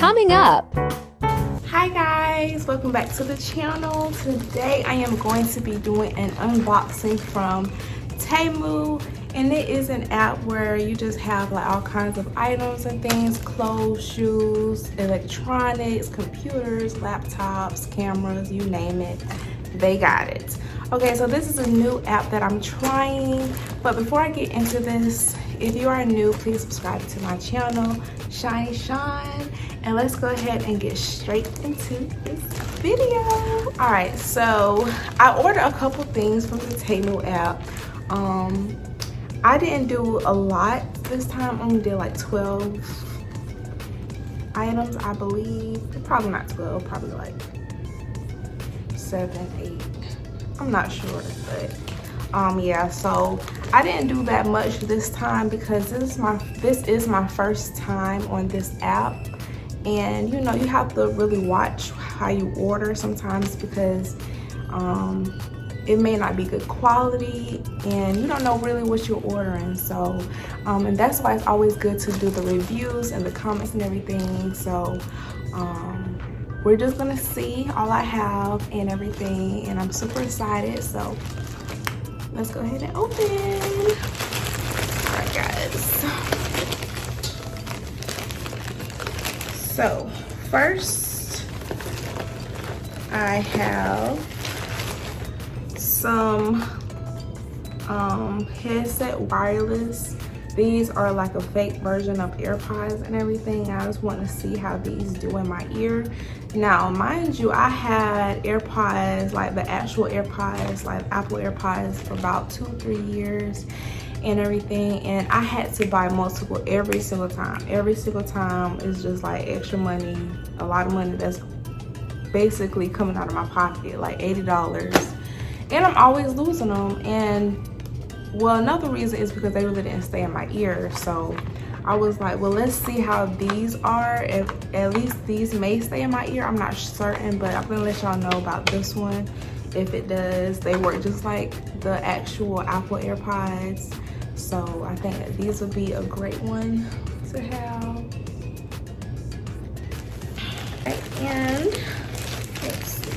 Coming up. Hi guys, welcome back to the channel. Today I am going to be doing an unboxing from Temu, and it is an app where you just have like all kinds of items and things, clothes, shoes, electronics, computers, laptops, cameras, you name it, they got it. Okay, so this is a new app that I'm trying, but before I get into this, if you are new, please subscribe to my channel, Shiny Shine, and let's go ahead and get straight into this video. All right, so I ordered a couple things from the Temu app. I didn't do a lot this time. I only did like 12 items, I believe. Probably not 12, probably like 7, 8. I'm not sure, but yeah, so I didn't do that much this time because this is my first time on this app, and you know, you have to really watch how you order sometimes because it may not be good quality and you don't know really what you're ordering. So and that's why it's always good to do the reviews and the comments and everything. So we're just gonna see all I have and everything, and I'm super excited. So let's go ahead and open. All right, guys. So first, I have some headset wireless. These are like a fake version of AirPods and everything. I just want to see how these do in my ear. Now, mind you, I had AirPods, like the actual AirPods, like Apple AirPods, for about 2-3 years and everything, and I had to buy multiple every single time. Every single time is just like extra money, a lot of money that's basically coming out of my pocket, like $80, and I'm always losing them. And well, another reason is because they really didn't stay in my ear. So I was like, well, let's see how these are. If at least these may stay in my ear, I'm not certain, but I'm gonna let y'all know about this one. If it does, they work just like the actual Apple AirPods. So I think that these would be a great one to have. And let's see,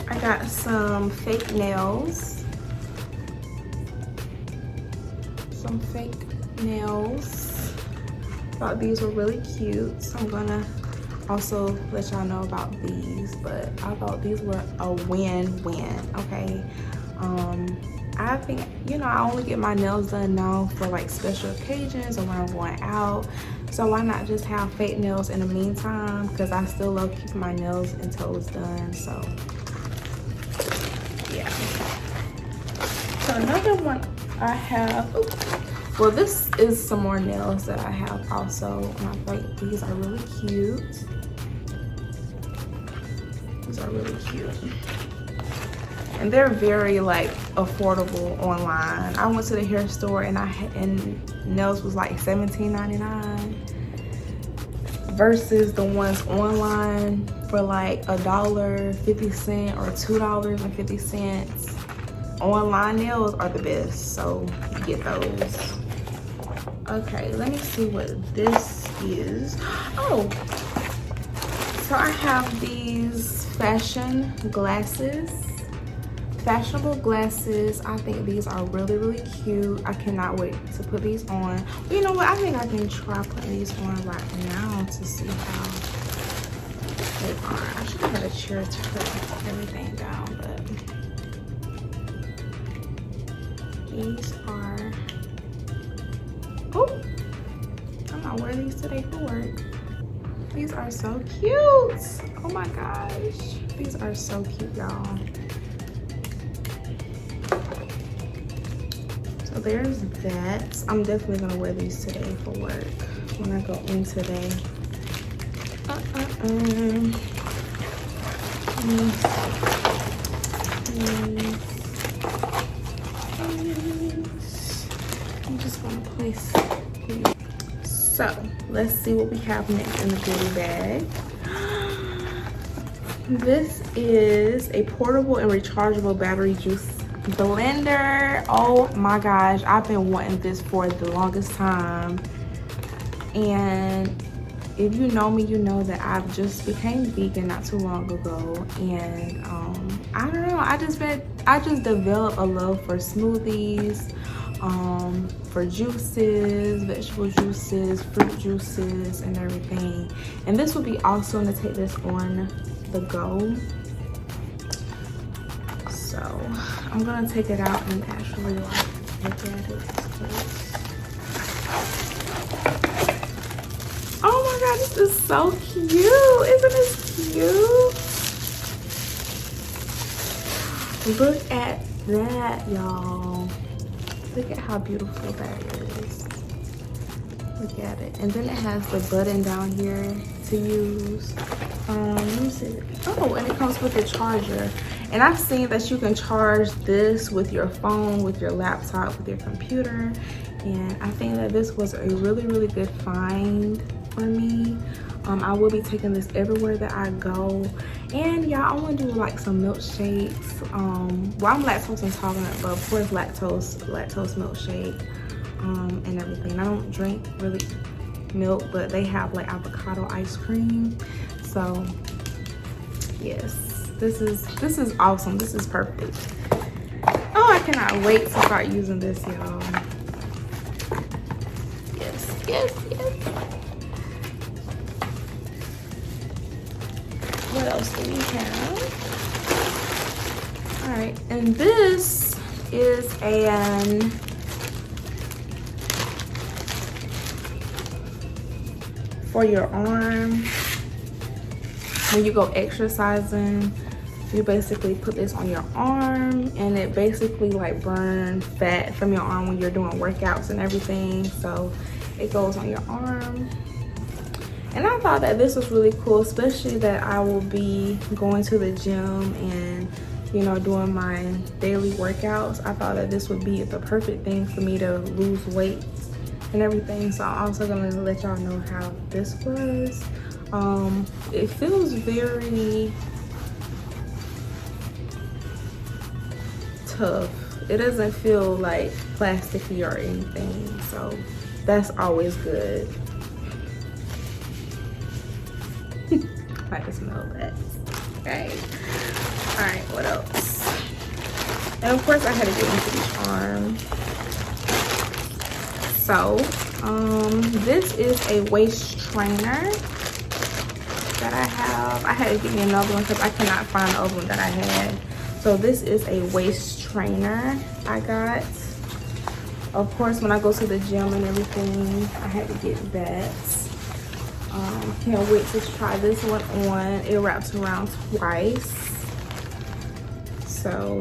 I got some fake nails. Some fake nails. Thought these were really cute, so I'm gonna also let y'all know about these, but I thought these were a win-win. Okay, I think, you know, I only get my nails done now for like special occasions or when I'm going out, so why not just have fake nails in the meantime, because I still love keeping my nails and toes done. So yeah. So another one I have, well, this is some more nails that I have also, and I think these are really cute. These are really cute, and they're very like affordable online. I went to the hair store and nails was like $17.99 versus the ones online for like $1.50 or $2.50. Online nails are the best, so get those. Okay, let me see what this is. Oh, so I have these fashionable glasses. I think these are really, really cute. I cannot wait to put these on. But you know what, I think I can try putting these on right now to see how they are. I should have had a chair to put everything down, but these are, oh, I'm not wearing these today for work. These are so cute. Oh my gosh. These are so cute, y'all. So there's that. I'm definitely gonna wear these today for work when I go in today. I'm just gonna place these. So let's see what we have next in the goodie bag. This is a portable and rechargeable battery juice blender. Oh my gosh, I've been wanting this for the longest time, and if you know me, you know that I've just became vegan not too long ago, and I don't know, I just developed a love for smoothies, for juices, vegetable juices, fruit juices, and everything. And this would be awesome to take this on the go. So I'm gonna take it out and actually like look at it. Oh my god, this is so cute! Isn't this cute? Look at that, y'all. Look at how beautiful that is. Look at it. And then it has the button down here to use. Let me see. Oh, and it comes with a charger. And I've seen that you can charge this with your phone, with your laptop, with your computer. And I think that this was a really, really good find for me. I will be taking this everywhere that I go. And y'all, I want to do like some milkshakes. Well, I'm lactose intolerant, but of course lactose milkshake, and everything. I don't drink really milk, but they have like avocado ice cream. So yes, this is awesome. This is perfect. Oh, I cannot wait to start using this, y'all. Yes, yes, yes. What else do we have? All right, and this is an for your arm. When you go exercising, you basically put this on your arm, and it basically like burns fat from your arm when you're doing workouts and everything. So it goes on your arm. And I thought that this was really cool, especially that I will be going to the gym and, you know, doing my daily workouts. I thought that this would be the perfect thing for me to lose weight and everything. So I'm also gonna let y'all know how this was. It feels very tough. It doesn't feel like plasticky or anything, so that's always good. I can smell that. Okay. All right, what else? And of course I had to get into each arm. So this is a waist trainer that I have. I had to get me another one because I cannot find the other one that I had. So this is a waist trainer I got. Of course, when I go to the gym and everything, I had to get that. Can't wait to try this one on. It wraps around twice. So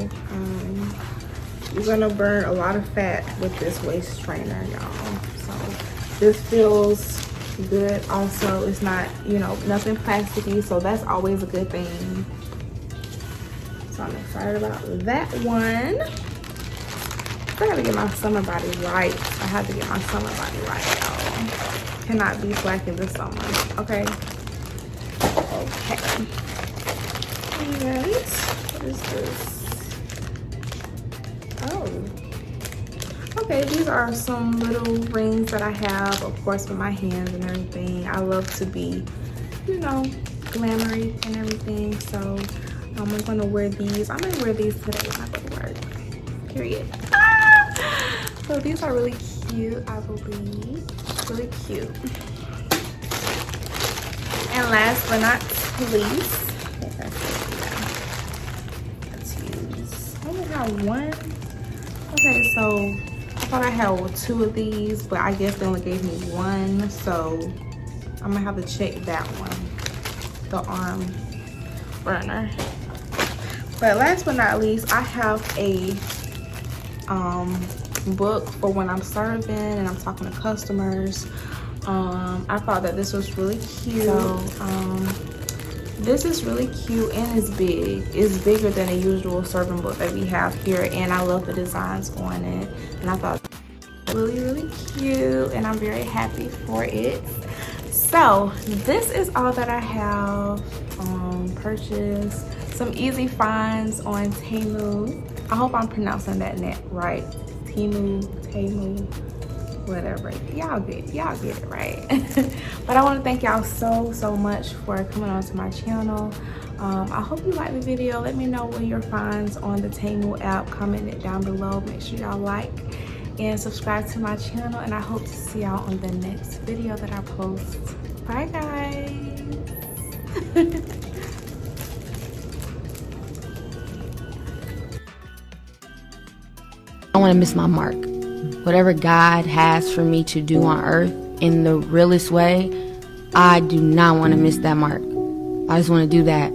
you're gonna burn a lot of fat with this waist trainer, y'all. So this feels good. Also, it's not, you know, nothing plasticky, so that's always a good thing. So I'm excited about that one. I gotta get my summer body right. I have to get my summer body right, y'all. Cannot be slacking this summer. Okay. Okay. And what is this? Oh. Okay, these are some little rings that I have, of course, with my hands and everything. I love to be, you know, glamoury and everything. So I'm gonna wear these. I'm gonna wear these today when I go to work. Period. So these are really cute, I believe. Really cute. And last but not least, let's use, I only have one. Okay, so I thought I had 2 of these, but I guess they only gave me 1. So I'm gonna have to check that one, the arm burner. But last but not least, I have a book for when I'm serving and I'm talking to customers. I thought that this was really cute. So this is really cute and it's big. It's bigger than a usual serving book that we have here, and I love the designs on it, and I thought really, really cute, and I'm very happy for it. So this is all that I have purchased. Some easy finds on Temu. I hope I'm pronouncing that net right. Temu. whatever. Y'all get it, right? But I want to thank y'all so much for coming on to my channel. I hope you liked the video. Let me know what your finds on the Temu app. Comment it down below. Make sure y'all like and subscribe to my channel, and I hope to see y'all on the next video that I post. Bye guys. I want to miss my mark. Whatever God has for me to do on earth in the realest way, I do not want to miss that mark. I just want to do that